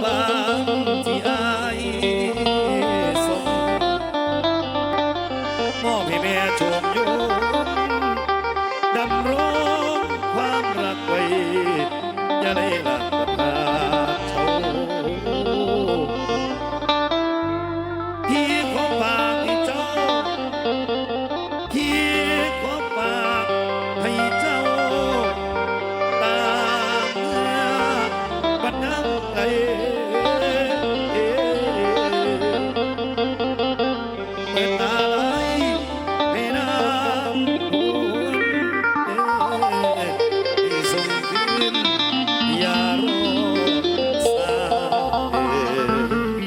หวานที่อายส่งมอบให้แม่ชมยงดำรงความรักไว้อย่าได้หลังพาเช่าพี่ขอฝากให้เจ้าพี่ขอฝากให้เจ้าตามเมื่อบัดน้ำไกลเปิดตาไหลให้น้ำหวนให้ส่งคืนอย่ารอสาย